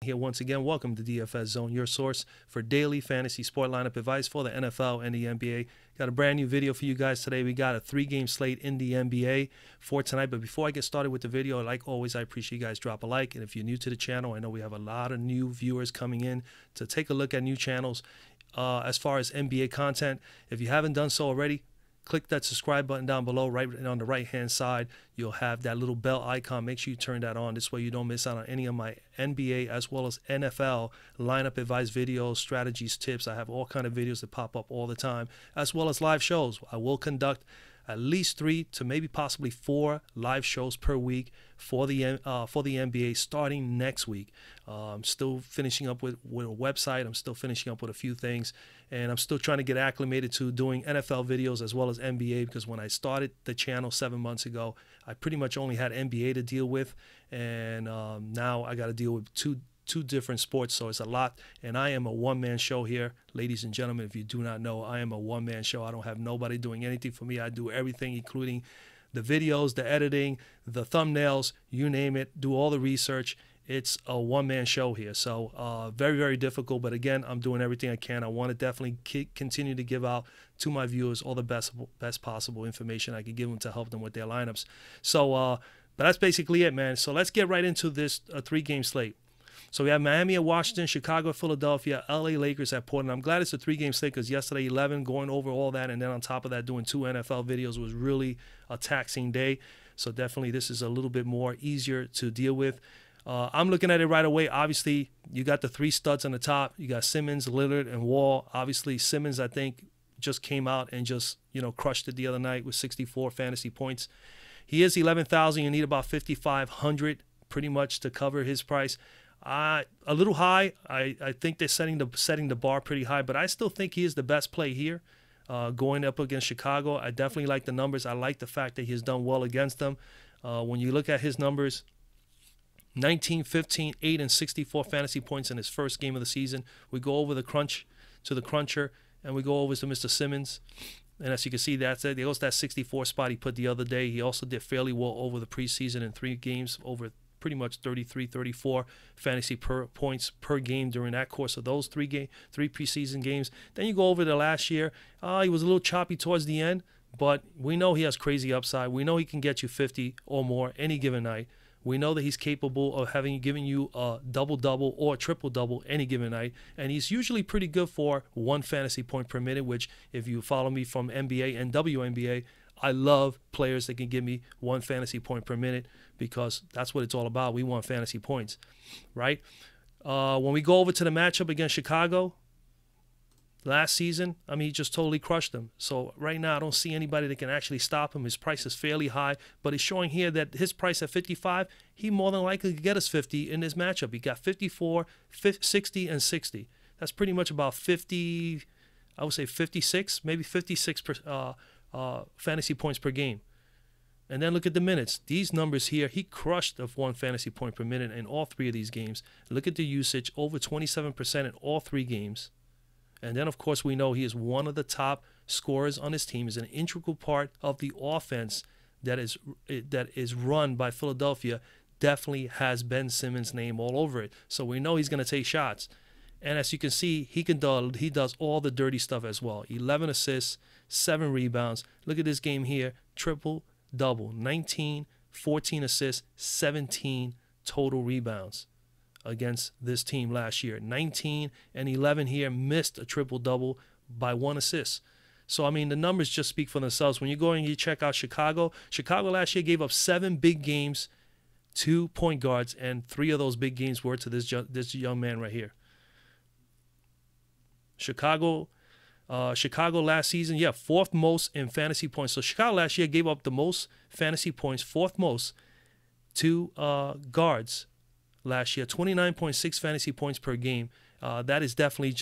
here once again. Welcome to DFS Zone, your source for daily fantasy sport lineup advice for the NFL and the NBA. Got a brand new video for you guys today. We got a 3-game slate in the NBA for tonight. But before I get started with the video, like always, I appreciate you guys drop a like. And if you're new to the channel, I know we have a lot of new viewers coming in to take a look at new channels as far as NBA content. If you haven't done so already, click that subscribe button down below. Right on the right-hand side, you'll have that little bell icon. Make sure you turn that on. This way you don't miss out on any of my NBA as well as NFL lineup advice videos, strategies, tips. I have all kind of videos that pop up all the time, as well as live shows. I will conduct at least 3 to maybe possibly 4 live shows per week for the NBA starting next week. I'm still finishing up with a website. I'm still finishing up with a few things, and I'm still trying to get acclimated to doing NFL videos as well as NBA, because when I started the channel 7 months ago, I pretty much only had NBA to deal with, and now I got to deal with two different sports, so it's a lot. And I am a one-man show here, ladies and gentlemen. If you do not know, I am a one-man show. I don't have nobody doing anything for me. I do everything, including the videos, the editing, the thumbnails, you name it, do all the research. It's a one-man show here, so very, very difficult. But again, I'm doing everything I can. I want to definitely continue to give out to my viewers all the best possible information I can give them to help them with their lineups. So, but that's basically it, man. So let's get right into this 3-game slate. So we have Miami at Washington, Chicago at Philadelphia, LA Lakers at Portland. I'm glad it's a 3-game slate because yesterday 11 going over all that, and then on top of that doing 2 NFL videos was really a taxing day. So definitely this is a little bit more easier to deal with. I'm looking at it right away. Obviously, you got the 3 studs on the top. You got Simmons, Lillard, and Wall. Obviously, Simmons, I think, just came out and just, crushed it the other night with 64 fantasy points. He is 11,000. You need about 5,500 pretty much to cover his price. A little high. I think they're setting the bar pretty high, but I still think he is the best play here. Going up against Chicago, I definitely like the numbers. I like the fact that he's done well against them. When you look at his numbers, 19, 15, 8, and 64 fantasy points in his first game of the season. We go over the cruncher, and we go over to Mr. Simmons. And as you can see, that's it. There goes that 64 spot he put the other day. He also did fairly well over the preseason in 3 games, over pretty much 33, 34 fantasy points per game during that course of those 3 preseason games. Then you go over to last year. He was a little choppy towards the end, but we know he has crazy upside. We know he can get you 50 or more any given night. We know that he's capable of giving you a double-double or a triple-double any given night. And he's usually pretty good for 1 fantasy point per minute, which if you follow me from NBA and WNBA, I love players that can give me 1 fantasy point per minute, because that's what it's all about. We want fantasy points, right? When we go over to the matchup against Chicago last season, I mean, he just totally crushed them. So right now, I don't see anybody that can actually stop him. His price is fairly high, but it's showing here that his price at 55, he more than likely could get us 50 in this matchup. He got 54, 60, and 60. That's pretty much about 50, I would say 56, maybe 56 fantasy points per game. And then look at the minutes. These numbers here, he crushed of 1 fantasy point per minute in all 3 of these games. Look at the usage, over 27% in all 3 games. And then, of course, we know he is one of the top scorers on his team, is an integral part of the offense that is run by Philadelphia. Definitely has Ben Simmons' name all over it. So we know he's going to take shots. And as you can see, he does all the dirty stuff as well. 11 assists, 7 rebounds. Look at this game here, triple-double, 19, 14 assists, 17 total rebounds against this team last year. 19 and 11 here, missed a triple-double by 1 assist. So, I mean, the numbers just speak for themselves. When you go and you check out Chicago last year gave up 7 big games to point guards, and 3 of those big games were to this young man right here. Chicago last season, 4th most in fantasy points. So Chicago last year gave up the most fantasy points, 4th most, to guards last year. 29.6 fantasy points per game. That is definitely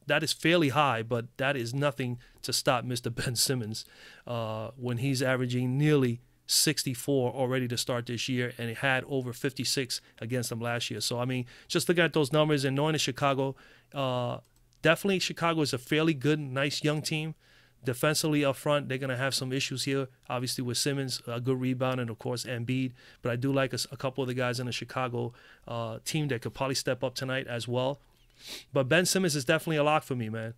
that is fairly high, but that is nothing to stop Mr. Ben Simmons when he's averaging nearly 64 already to start this year, and it had over 56 against them last year. So, I mean, just looking at those numbers and knowing that Chicago, definitely Chicago is a fairly good, nice young team. Defensively up front, they're going to have some issues here, obviously with Simmons, a good rebound, and of course Embiid. But I do like a couple of the guys in the Chicago team that could probably step up tonight as well. But Ben Simmons is definitely a lock for me, man.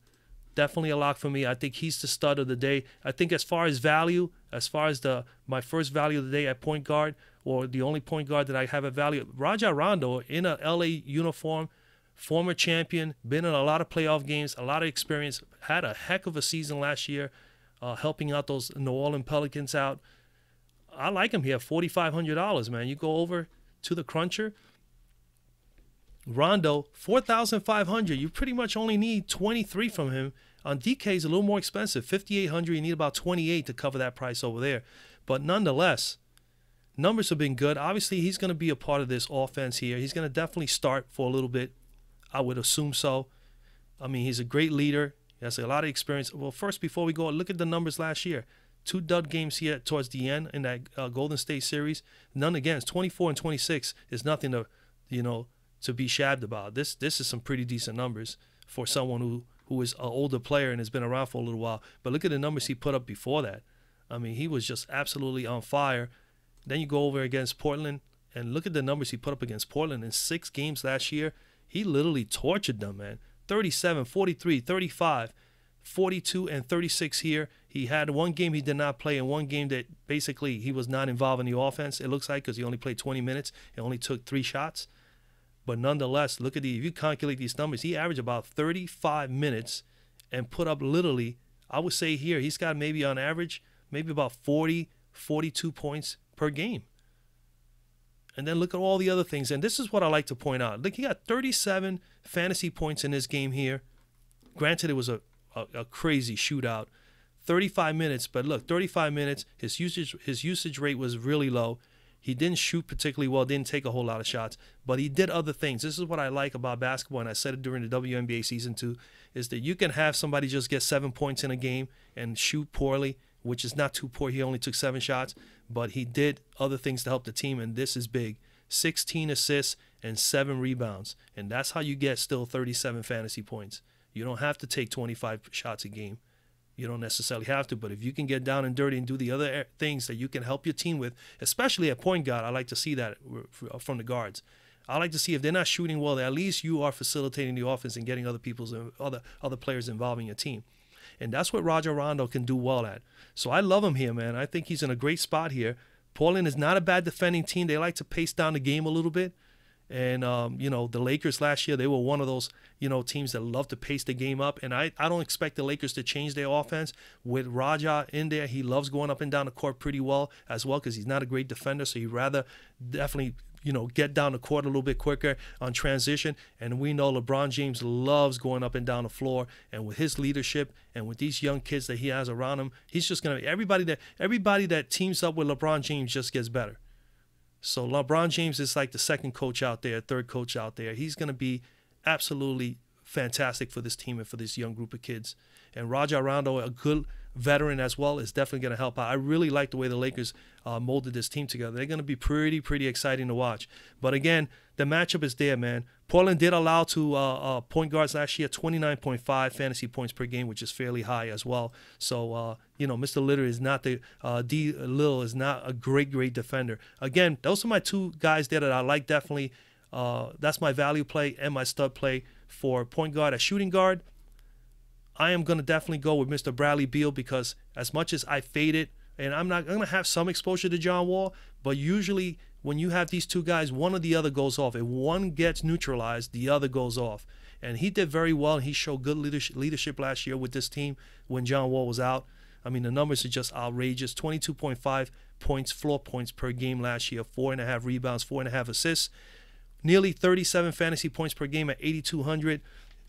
Definitely a lock for me. I think he's the stud of the day. I think as far as value, as far as my first value of the day at point guard, or the only point guard that I have at value, Rajon Rondo in a LA uniform, former champion, been in a lot of playoff games, a lot of experience, had a heck of a season last year, helping out those New Orleans Pelicans out. I like him here, $4,500, man. You go over to the cruncher, Rondo, $4,500. You pretty much only need 23 from him. On DK, is a little more expensive, $5,800. You need about 28 to cover that price over there. But nonetheless, numbers have been good. Obviously, he's going to be a part of this offense here. He's going to definitely start for a little bit. I would assume so. I mean, he's a great leader. He has a lot of experience. Well, first, before we go, look at the numbers last year. 2 dud games here towards the end in that Golden State series. None against. 24 and 26 is nothing to, to be shabbed about. This is some pretty decent numbers for someone who is an older player and has been around for a little while. But look at the numbers he put up before that. I mean, he was just absolutely on fire. Then you go over against Portland, and look at the numbers he put up against Portland in 6 games last year. He literally tortured them, man. 37, 43, 35, 42, and 36 here. He had one game he did not play, and one game that basically he was not involved in the offense, it looks like, because he only played 20 minutes and only took 3 shots. But nonetheless, look at if you calculate these numbers, he averaged about 35 minutes and put up literally, I would say here, he's got maybe on average, maybe about 40, 42 points per game. And then look at all the other things. And this is what I like to point out. Look, he got 37 fantasy points in this game here. Granted, it was a crazy shootout. 35 minutes, but look, 35 minutes, his usage rate was really low. He didn't shoot particularly well, didn't take a whole lot of shots, but he did other things. This is what I like about basketball, and I said it during the WNBA season too, is that you can have somebody just get 7 points in a game and shoot poorly, which is not too poor. He only took 7 shots, but he did other things to help the team, and this is big. 16 assists and 7 rebounds, and that's how you get still 37 fantasy points. You don't have to take 25 shots a game. You don't necessarily have to, but if you can get down and dirty and do the other things that you can help your team with, especially at point guard, I like to see that from the guards. I like to see if they're not shooting well, at least you are facilitating the offense and getting other players involved in your team. And that's what Rajon Rondo can do well at. So I love him here, man. I think he's in a great spot here. Portland is not a bad defending team. They like to pace down the game a little bit. And, the Lakers last year, they were one of those, teams that love to pace the game up. And I don't expect the Lakers to change their offense. With Raja in there, he loves going up and down the court pretty well as well because he's not a great defender. So he'd rather definitely, get down the court a little bit quicker on transition. And we know LeBron James loves going up and down the floor. And with his leadership and with these young kids that he has around him, he's just going to – everybody that teams up with LeBron James just gets better. So LeBron James is like the second coach out there, third coach out there. He's going to be absolutely fantastic for this team and for this young group of kids. And Rajon Rondo, a good veteran as well, is definitely going to help out. I really like the way the Lakers molded this team together. They're going to be pretty exciting to watch. But again, the matchup is there, man. Portland did allow to point guards last year 29.5 fantasy points per game, which is fairly high as well. So, Mr. Litter is not D. Lil is not a great defender. Again, those are my 2 guys there that I like definitely. That's my value play and my stud play for point guard. At shooting guard, I am going to definitely go with Mr. Bradley Beal because as much as I fade it, and I'm going to have some exposure to John Wall, but usually when you have these 2 guys, one or the other goes off. If one gets neutralized, the other goes off. And he did very well, and he showed good leadership last year with this team when John Wall was out. I mean, the numbers are just outrageous. 22.5 points, floor points per game last year, 4.5 rebounds, 4.5 assists. Nearly 37 fantasy points per game at 8,200.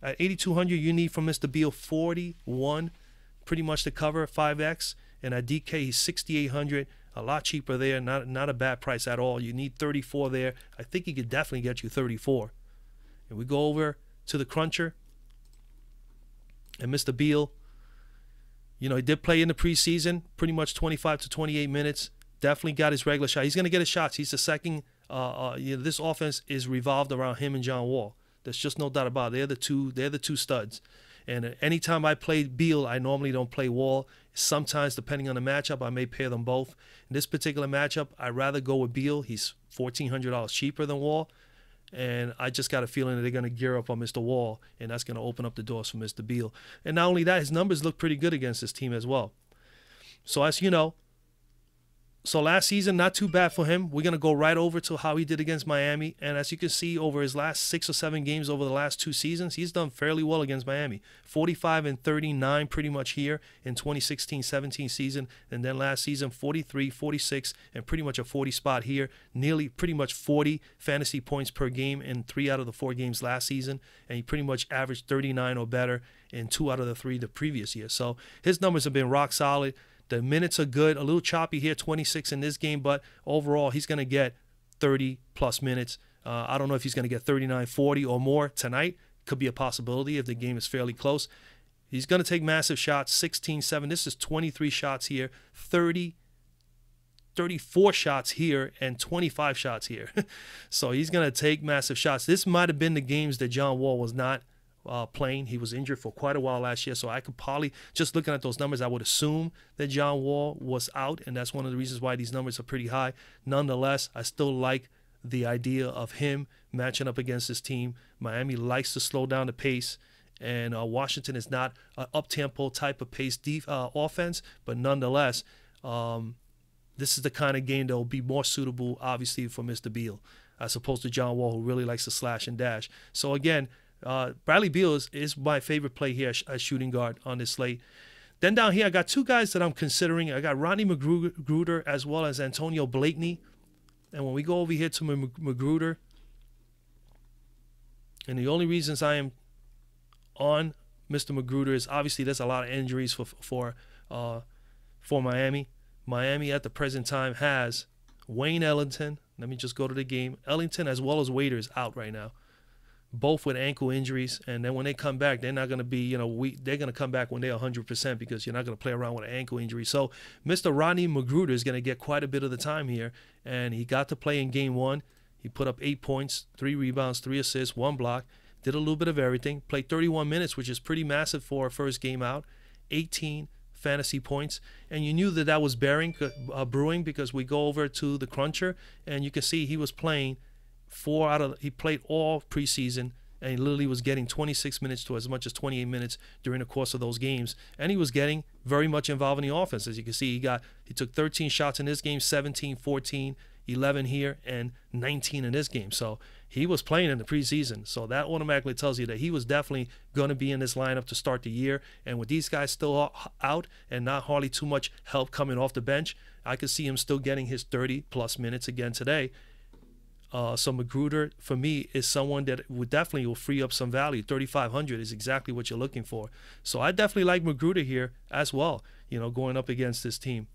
At 8,200, you need from Mr. Beal 41, pretty much to cover 5X. And at DK, he's 6,800, a lot cheaper there, not a bad price at all. You need 34 there. I think he could definitely get you 34. And we go over to the cruncher. And Mr. Beal, he did play in the preseason, pretty much 25 to 28 minutes. Definitely got his regular shot. He's going to get his shots. He's the second. This offense is revolved around him and John Wall. There's just no doubt about it. They're the two studs. And anytime I play Beal, I normally don't play Wall. Sometimes, depending on the matchup, I may pair them both. In this particular matchup, I'd rather go with Beal. He's $1,400 cheaper than Wall. And I just got a feeling that they're going to gear up on Mr. Wall, and that's going to open up the doors for Mr. Beal. And not only that, his numbers look pretty good against this team as well. So as you know, last season, not too bad for him. We're going to go right over to how he did against Miami. And as you can see, over his last 6 or 7 games over the last 2 seasons, he's done fairly well against Miami. 45 and 39 pretty much here in 2016-17 season. And then last season, 43, 46, and pretty much a 40 spot here. Nearly pretty much 40 fantasy points per game in 3 out of the 4 games last season. And he pretty much averaged 39 or better in 2 out of the 3 the previous year. So his numbers have been rock solid. The minutes are good, a little choppy here, 26 in this game, but overall he's going to get 30-plus minutes. I don't know if he's going to get 39, 40 or more tonight. Could be a possibility if the game is fairly close. He's going to take massive shots, 16-7. This is 23 shots here, 34 shots here, and 25 shots here. So he's going to take massive shots. This might have been the games that John Wall was not playing. He was injured for quite a while last year, so I could probably, just looking at those numbers, I would assume that John Wall was out, and that's one of the reasons why these numbers are pretty high. Nonetheless, I still like the idea of him matching up against this team. Miami likes to slow down the pace, and Washington is not an up-tempo type of pace offense, but nonetheless, this is the kind of game that will be more suitable, obviously, for Mr. Beal, as opposed to John Wall, who really likes to slash and dash. So again, Bradley Beal is my favorite play here as shooting guard on this slate. Then down here, I got 2 guys that I'm considering. I got Rodney McGruder as well as Antonio Blakeney. And when we go over here to McGruder, and the only reasons I am on Mr. McGruder is obviously there's a lot of injuries for Miami. Miami at the present time has Wayne Ellington. Let me just go to the game. Ellington as well as Waiters out right now, both with ankle injuries. And then when they come back, they're not going to be, they're going to come back when they're 100% because you're not going to play around with an ankle injury. So Mr. Rodney McGruder is going to get quite a bit of the time here. And he got to play in game 1. He put up 8 points, 3 rebounds, 3 assists, 1 block, did a little bit of everything, played 31 minutes, which is pretty massive for a first game out, 18 fantasy points. And you knew that was brewing because we go over to the cruncher and you can see he was playing he played all preseason, and he literally was getting 26 minutes to as much as 28 minutes during the course of those games. And he was getting very much involved in the offense. As you can see, he took 13 shots in this game, 17, 14, 11 here, and 19 in this game. So he was playing in the preseason. So that automatically tells you that he was definitely going to be in this lineup to start the year. And with these guys still out and not hardly too much help coming off the bench, I could see him still getting his 30-plus minutes again today. So McGruder, for me, is someone that definitely will free up some value. 3,500 is exactly what you're looking for. So I definitely like McGruder here as well, going up against this team.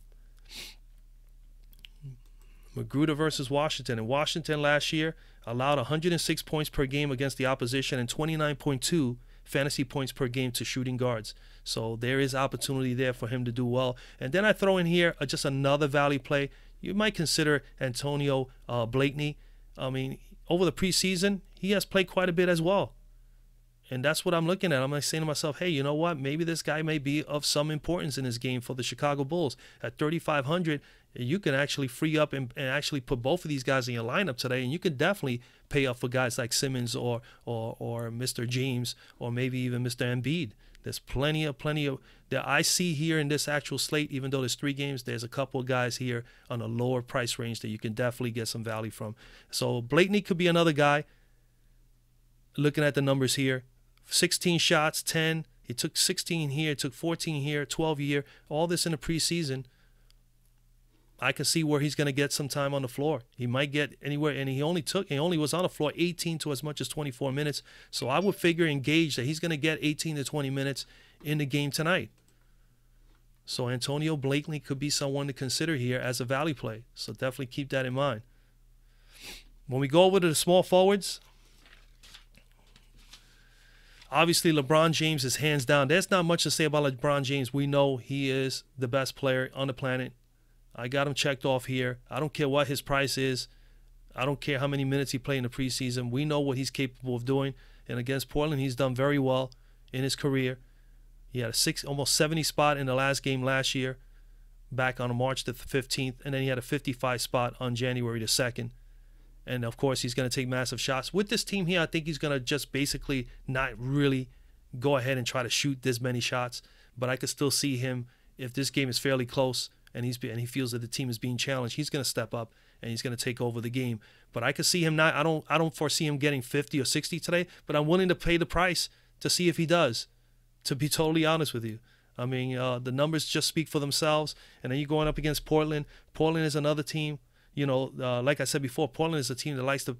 McGruder versus Washington. And Washington last year allowed 106 points per game against the opposition and 29.2 fantasy points per game to shooting guards. So there is opportunity there for him to do well. And then I throw in here just another value play. You might consider Antonio Blakeney. I mean, over the preseason, he has played quite a bit as well. And that's what I'm looking at. I'm like saying to myself, hey, you know what? Maybe this guy may be of some importance in this game for the Chicago Bulls. At 3,500, you can actually free up and actually put both of these guys in your lineup today. And you can definitely pay up for guys like Simmons or Mr. James or maybe even Mr. Embiid. There's plenty of that I see here in this actual slate. Even though there's 3 games, there's a couple of guys here on a lower price range that you can definitely get some value from. So Blakeney could be another guy. Looking at the numbers here, 16 shots, 10. He took 16 here, took 14 here, 12 here. All this in the preseason. I can see where he's going to get some time on the floor. He might get anywhere, and he only was on the floor 18 to as much as 24 minutes. So I would figure engage that he's going to get 18 to 20 minutes in the game tonight. So Antonio Blakeney could be someone to consider here as a value play. So definitely keep that in mind. When we go over to the small forwards, obviously LeBron James is hands down. There's not much to say about LeBron James. We know he is the best player on the planet. I got him checked off here. I don't care what his price is. I don't care how many minutes he played in the preseason. We know what he's capable of doing. And against Portland, he's done very well in his career. He had a almost 70 spot in the last game last year, back on March the 15th, and then he had a 55 spot on January the 2nd. And of course, he's going to take massive shots. With this team here, I think he's going to just basically not really go ahead and try to shoot this many shots. But I could still see him, if this game is fairly close and he feels that the team is being challenged, he's going to step up and he's going to take over the game. But I could see him not. I don't foresee him getting 50 or 60 today. But I'm willing to pay the price to see if he does. To be totally honest with you, I mean, the numbers just speak for themselves. And then you're going up against Portland. Portland is another team. You know, like I said before, Portland is a team that likes to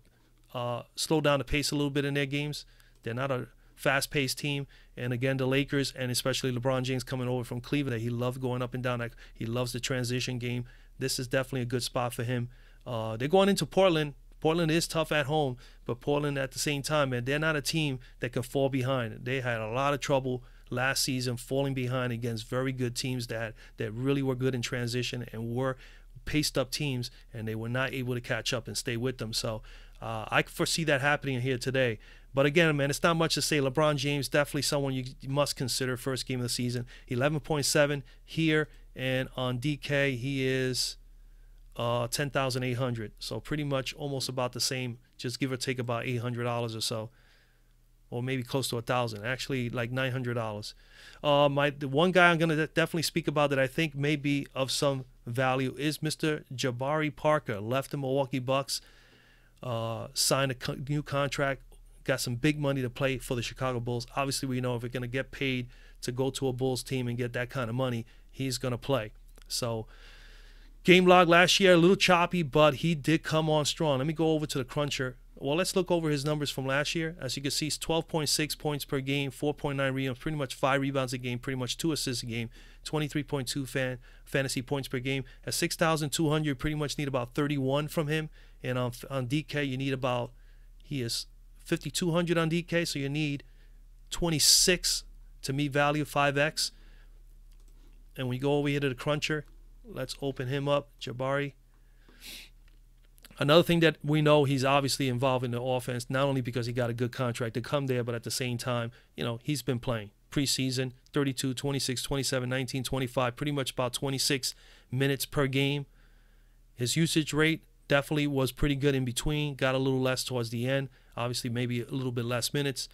slow down the pace a little bit in their games. They're not a fast-paced team. And again, the Lakers, and especially LeBron James coming over from Cleveland, he loves going up and down. Like, he loves the transition game. This is definitely a good spot for him. They're going into Portland. Portland is tough at home, but Portland at the same time, man, they're not a team that can fall behind. They had a lot of trouble last season falling behind against very good teams that really were good in transition and were paced up teams, and they were not able to catch up and stay with them. So I foresee that happening here today. But again, man, it's not much to say. LeBron James, definitely someone you must consider first game of the season. 11.7 here, and on DK he is 10,800. So pretty much almost about the same, just give or take about $800 or so, or maybe close to 1,000. Actually, like $900. The one guy I'm gonna definitely speak about that I think may be of some value is Mr. Jabari Parker. Left the Milwaukee Bucks, signed a new contract, got some big money to play for the Chicago Bulls. Obviously, we know if we're gonna get paid to go to a Bulls team and get that kind of money, he's gonna play. So game log last year, a little choppy, but he did come on strong. Let me go over to the cruncher. Well, let's look over his numbers from last year. As you can see, it's 12.6 points per game, 4.9 rebounds, pretty much 5 rebounds a game, pretty much 2 assists a game, 23.2 fantasy points per game. At 6,200, you pretty much need about 31 from him. And on DK, you need about, he is 5,200 on DK, so you need 26 to meet value, 5x. And when you go over here to the cruncher, let's open him up, Jabari. Another thing that we know, he's obviously involved in the offense, not only because he got a good contract to come there, but at the same time, you know, he's been playing preseason, 32, 26, 27, 19, 25, pretty much about 26 minutes per game. His usage rate definitely was pretty good in between, got a little less towards the end, obviously maybe a little bit less minutes,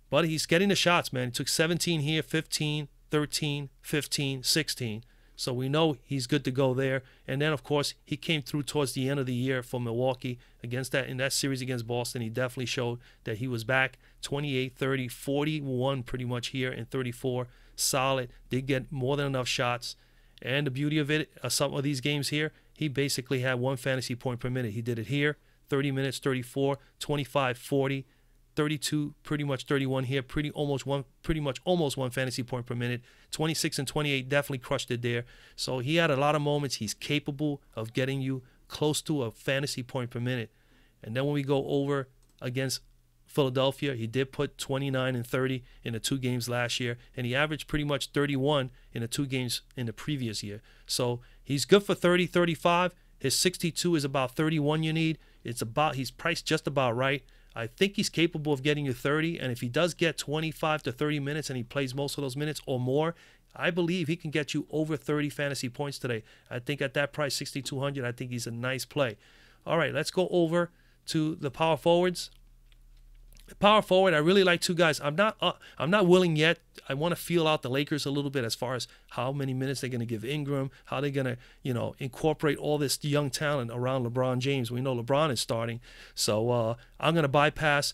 but he's getting the shots, man. He took 17 here, 15, 13, 15, 16. So we know he's good to go there. And then, of course, he came through towards the end of the year for Milwaukee in that series against Boston. He definitely showed that he was back. 28, 30, 41 pretty much here, and 34. Solid. Did get more than enough shots. And the beauty of it, some of these games here, he basically had 1 fantasy point per minute. He did it here, 30 minutes, 34, 25, 40. 32, pretty much 31 here, pretty much almost one fantasy point per minute. 26 and 28 definitely crushed it there. So he had a lot of moments. He's capable of getting you close to a fantasy point per minute. And then when we go over against Philadelphia, he did put 29 and 30 in the 2 games last year, and he averaged pretty much 31 in the 2 games in the previous year. So he's good for 30, 35. His 62 is about 31 you need. He's priced just about right. I think he's capable of getting you 30, and if he does get 25 to 30 minutes and he plays most of those minutes or more, I believe he can get you over 30 fantasy points today. I think at that price, 6,200, I think he's a nice play. All right, let's go over to the power forwards. Power forward, I really like 2 guys. I'm not willing yet. I want to feel out the Lakers a little bit as far as how many minutes they're going to give Ingram, how they're going to, incorporate all this young talent around LeBron James. We know LeBron is starting, so I'm going to bypass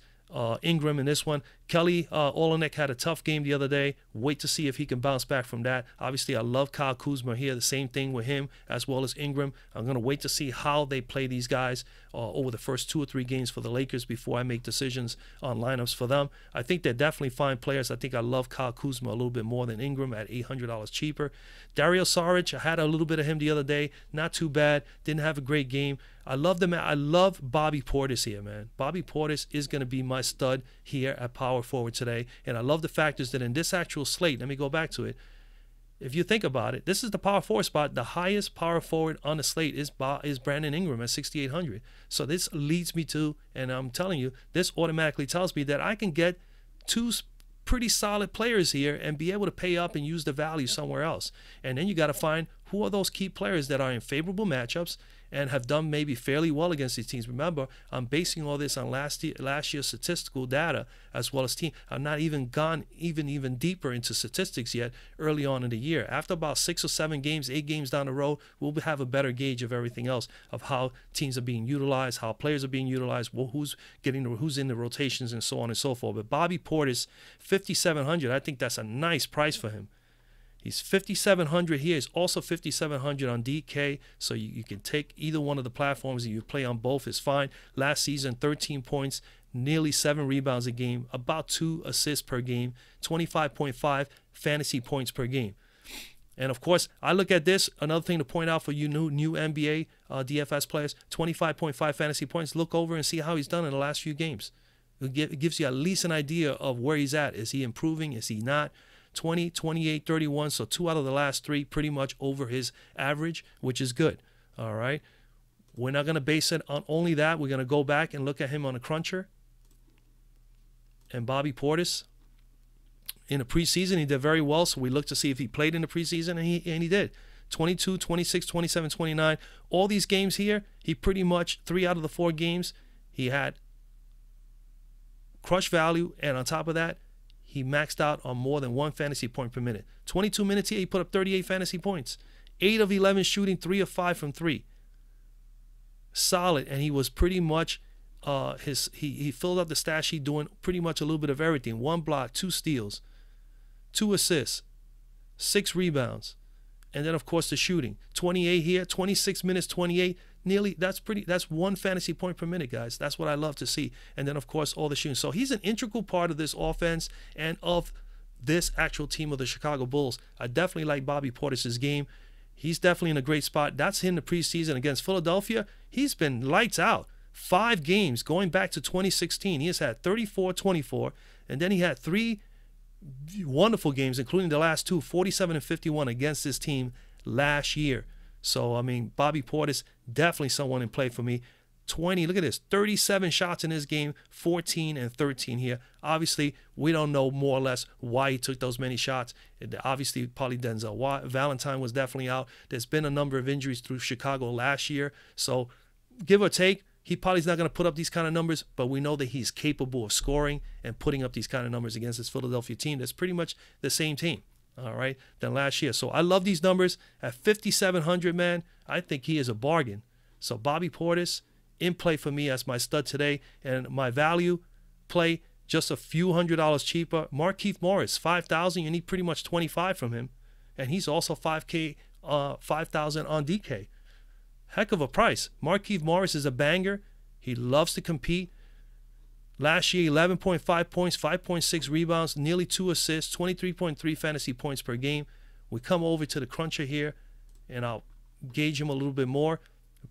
Ingram in this one. Kelly Olynyk had a tough game the other day. Wait to see if he can bounce back from that. Obviously, I love Kyle Kuzma here. The same thing with him as well as Ingram. I'm going to wait to see how they play these guys over the first 2 or 3 games for the Lakers before I make decisions on lineups for them. I think they're definitely fine players. I think I love Kyle Kuzma a little bit more than Ingram at $800 cheaper. Dario Saric, I had a little bit of him the other day. Not too bad. Didn't have a great game. I love them. I love Bobby Portis here, man. Bobby Portis is going to be my stud here at power forward today. And I love the fact is that in this actual slate, let me go back to it. If you think about it, this is the power forward spot. The highest power forward on the slate is Brandon Ingram at 6,800. So this leads me to, and I'm telling you, this automatically tells me that I can get 2 pretty solid players here and be able to pay up and use the value somewhere else. And then you got to find who are those key players that are in favorable matchups and have done maybe fairly well against these teams. Remember, I'm basing all this on last year's statistical data as well as team. I'm not even gone even deeper into statistics yet early on in the year. After about 6 or 7 games, 8 games down the road, we'll have a better gauge of everything else, of how teams are being utilized, how players are being utilized, who's in the rotations, and so on and so forth. But Bobby Portis, 5,700, I think that's a nice price for him. He's 5,700 here. He's also 5,700 on DK, so you can take either one of the platforms and you play on both. It's fine. Last season, 13 points, nearly 7 rebounds a game, about 2 assists per game, 25.5 fantasy points per game. And, of course, I look at this. Another thing to point out for you new NBA DFS players, 25.5 fantasy points. Look over and see how he's done in the last few games. It gives you at least an idea of where he's at. Is he improving? Is he not? 20, 28, 31, so 2 out of the last 3 pretty much over his average, which is good. All right. We're not going to base it on only that. We're going to go back and look at him on a cruncher. And Bobby Portis, in the preseason, he did very well, so we looked to see if he played in the preseason, and he did. 22, 26, 27, 29. All these games here, he pretty much, 3 out of the 4 games, he had crush value, and on top of that, he maxed out on more than 1 fantasy point per minute. 22 minutes here, he put up 38 fantasy points. 8 of 11 shooting, 3 of 5 from 3. Solid, and he was pretty much he filled up the stat sheet doing pretty much a little bit of everything. 1 block, 2 steals, 2 assists, 6 rebounds, and then of course the shooting. 28 here, 26 minutes, 28. Nearly, that's 1 fantasy point per minute, guys. That's what I love to see. And then, of course, all the shooting. So he's an integral part of this offense and of this actual team of the Chicago Bulls. I definitely like Bobby Portis' game. He's definitely in a great spot. That's in the preseason against Philadelphia. He's been lights out. 5 games going back to 2016. He has had 34, 24, and then he had 3 wonderful games, including the last 2, 47 and 51 against this team last year. So, I mean, Bobby Portis, definitely someone in play for me. 20, look at this, 37 shots in this game, 14 and 13 here. Obviously, we don't know more or less why he took those many shots. Obviously, probably Denzel Valentine was definitely out. There's been a number of injuries through Chicago last year. So, give or take, he probably is not going to put up these kind of numbers, but we know that he's capable of scoring and putting up these kind of numbers against this Philadelphia team that's pretty much the same team. All right, than last year. So I love these numbers. At 5,700, man, I think he is a bargain. So Bobby Portis in play for me as my stud today. And my value play, just a few $100s cheaper. Markieff Morris, 5,000. You need pretty much 25 from him. And he's also 5,000 on DK. Heck of a price. Markieff Morris is a banger. He loves to compete. Last year, 11.5 points, 5.6 rebounds, nearly 2 assists, 23.3 fantasy points per game. We come over to the cruncher here, and I'll gauge him a little bit more.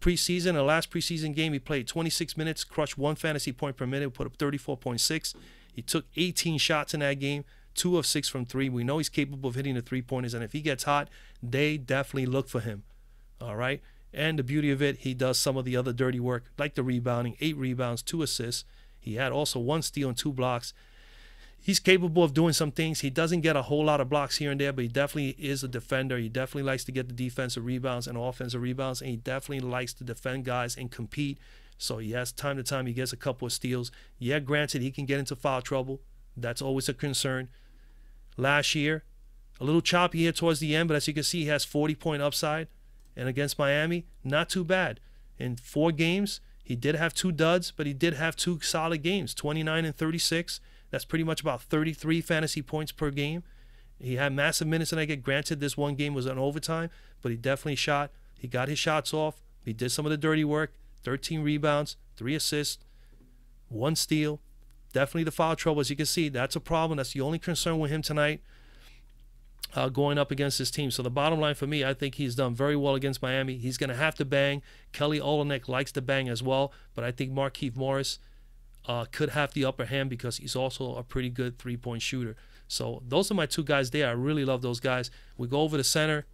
Preseason, the last preseason game, he played 26 minutes, crushed 1 fantasy point per minute, put up 34.6. He took 18 shots in that game, 2 of 6 from 3. We know he's capable of hitting the 3-pointers, and if he gets hot, they definitely look for him. All right? And the beauty of it, he does some of the other dirty work, like the rebounding, 8 rebounds, 2 assists. He had also 1 steal and 2 blocks. He's capable of doing some things. He doesn't get a whole lot of blocks here and there, but he definitely is a defender. He definitely likes to get the defensive rebounds and offensive rebounds, and he definitely likes to defend guys and compete. So he has time to time, he gets a couple of steals. Yeah, granted, he can get into foul trouble. That's always a concern. Last year, a little choppy here towards the end, but as you can see, he has 40-point upside. And against Miami, not too bad. In 4 games, he did have 2 duds, but he did have 2 solid games, 29 and 36. That's pretty much about 33 fantasy points per game. He had massive minutes in that game. Granted, this one game was an overtime, but he definitely shot. He got his shots off. He did some of the dirty work, 13 rebounds, 3 assists, 1 steal. Definitely the foul trouble, as you can see. That's a problem. That's the only concern with him tonight. Going up against his team. So the bottom line for me, I think he's done very well against Miami. He's going to have to bang. Kelly Olynyk likes to bang as well, but I think Markieff Morris could have the upper hand because he's also a pretty good 3-point shooter. So those are my 2 guys there. I really love those guys. We go over to center,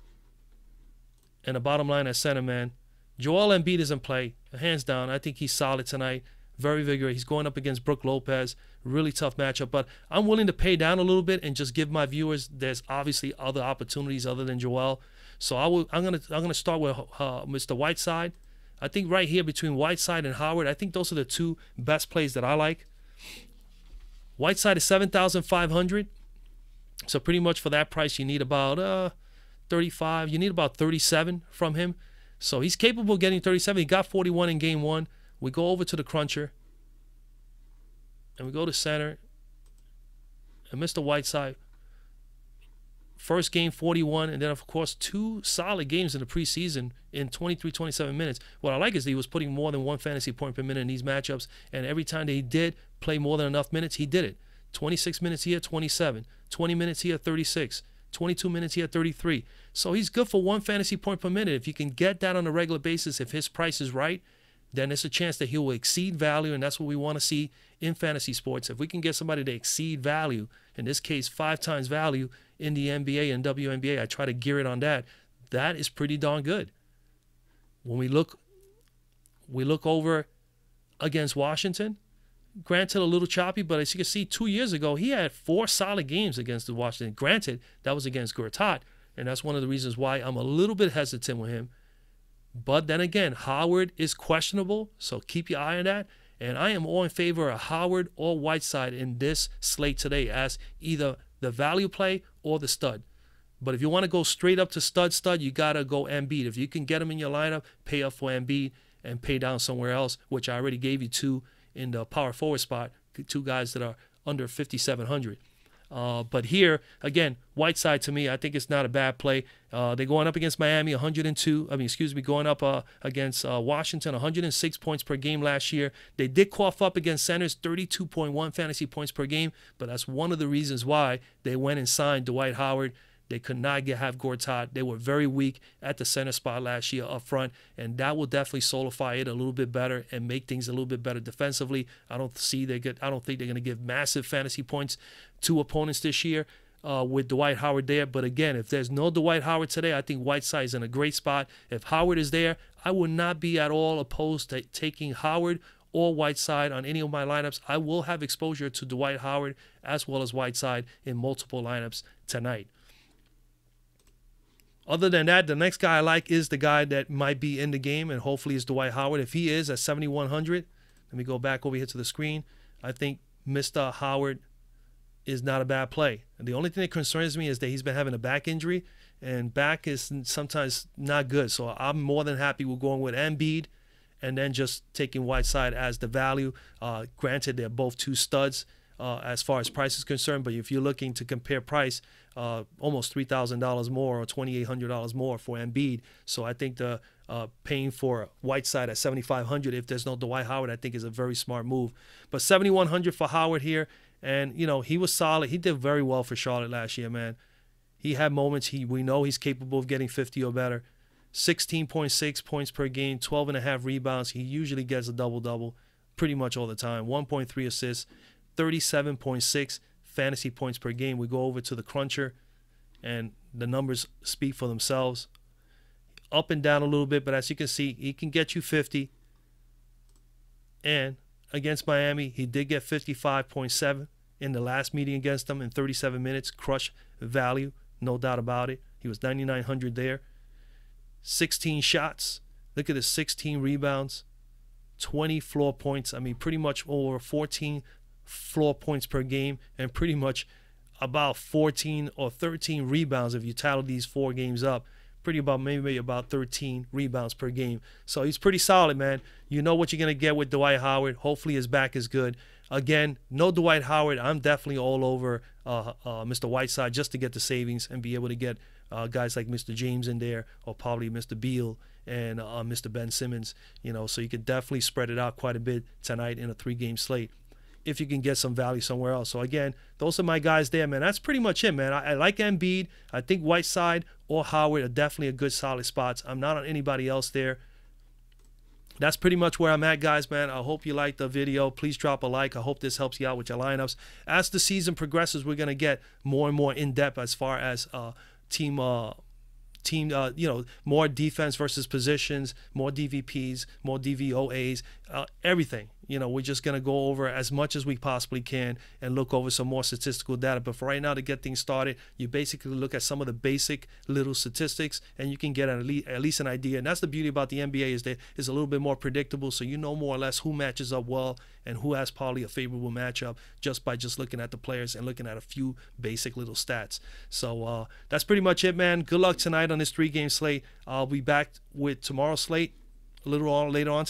and the bottom line at center, man, Joel Embiid is in play, hands down. I think he's solid tonight. Very vigorous. He's going up against Brook Lopez. Really tough matchup. But I'm willing to pay down a little bit and just give my viewers, there's obviously other opportunities other than Joel. So I'm gonna start with Mr. Whiteside. I think right here between Whiteside and Howard, I think those are the two best plays that I like. Whiteside is 7,500. So pretty much for that price, you need about 35. You need about 37 from him. So he's capable of getting 37. He got 41 in game 1. We go over to the cruncher. And we go to center. And Mr. Whiteside, first game 41. And then, of course, 2 solid games in the preseason in 23, 27 minutes. What I like is that he was putting more than 1 fantasy point per minute in these matchups. And every time that he did play more than enough minutes, he did it. 26 minutes here, 27. 20 minutes here, 36. 22 minutes here, 33. So he's good for 1 fantasy point per minute. If you can get that on a regular basis, if his price is right, then there's a chance that he will exceed value, and that's what we want to see in fantasy sports. If we can get somebody to exceed value, in this case 5 times value in the NBA and WNBA, I try to gear it on that. That is pretty darn good. When we look over against Washington, granted a little choppy, but as you can see 2 years ago, he had 4 solid games against the Washington. Granted, that was against Gortat, and that's one of the reasons why I'm a little bit hesitant with him. But then again, Howard is questionable, so keep your eye on that. And I am all in favor of Howard or Whiteside in this slate today as either the value play or the stud. But if you want to go straight up to stud, you got to go Embiid. If you can get him in your lineup, pay up for Embiid and pay down somewhere else, which I already gave you 2 in the power forward spot, 2 guys that are under 5,700. But here, again, Whiteside to me, I think it's not a bad play. They're going up against Miami, 102. Going up against Washington, 106 points per game last year. They did cough up against centers, 32.1 fantasy points per game. But that's one of the reasons why they went and signed Dwight Howard. They could not have Gortat. They were very weak at the center spot last year up front, and that will definitely solidify it a little bit better and make things a little bit better defensively. I don't think they're going to give massive fantasy points to opponents this year with Dwight Howard there. But again, if there's no Dwight Howard today, I think Whiteside is in a great spot. If Howard is there, I would not be at all opposed to taking Howard or Whiteside on any of my lineups. I will have exposure to Dwight Howard as well as Whiteside in multiple lineups tonight. Other than that, the next guy I like is the guy that might be in the game, and hopefully is Dwight Howard. If he is at 7,100, let me go back over here to the screen. I think Mr. Howard is not a bad play. And the only thing that concerns me is that he's been having a back injury, and back is sometimes not good. So I'm more than happy with going with Embiid and then just taking Whiteside as the value. Granted, they're both 2 studs as far as price is concerned, but if you're looking to compare price, almost $3,000 more or $2,800 more for Embiid. So I think the paying for Whiteside at 7,500 if there's no Dwight Howard, I think is a very smart move. But 7,100 for Howard here, and you know he was solid. He did very well for Charlotte last year, man. He had moments. We know he's capable of getting 50 or better. 16.6 points per game, 12.5 rebounds. He usually gets a double-double pretty much all the time. 1.3 assists, 37.6 fantasy points per game. We go over to the cruncher, and the numbers speak for themselves. Up and down a little bit, but as you can see, he can get you 50. And against Miami, he did get 55.7 in the last meeting against them in 37 minutes. Crush value, no doubt about it. He was 9,900 there. 16 shots. Look at the 16 rebounds, 20 floor points. I mean, pretty much over 14 floor points per game, and pretty much about 14 or 13 rebounds if you tally these 4 games up. Maybe about 13 rebounds per game. So he's pretty solid, man. You know what you're going to get with Dwight Howard. Hopefully his back is good. Again, no Dwight Howard. I'm definitely all over Mr. Whiteside just to get the savings and be able to get guys like Mr. James in there, or probably Mr. Beal and Mr. Ben Simmons. You know, so you can definitely spread it out quite a bit tonight in a 3-game slate if you can get some value somewhere else. So again, those are my guys there, man. That's pretty much it, man. I like Embiid. I think Whiteside or Howard are definitely a good solid spots. I'm not on anybody else there. That's pretty much where I'm at, guys, man. I hope you liked the video. Please drop a like. I hope this helps you out with your lineups. As the season progresses, we're going to get more and more in-depth as far as team, more defense versus positions, more DVPs, more DVOAs, everything. you know, we're just going to go over as much as we possibly can and look over some more statistical data. But for right now, to get things started, you basically look at some of the basic little statistics and you can get at least an idea. And that's the beauty about the NBA, is that it's a little bit more predictable. So you know more or less who matches up well and who has probably a favorable matchup just by looking at the players and looking at a few basic little stats. So that's pretty much it, man. Good luck tonight on this 3-game slate. I'll be back with tomorrow's slate a little later on.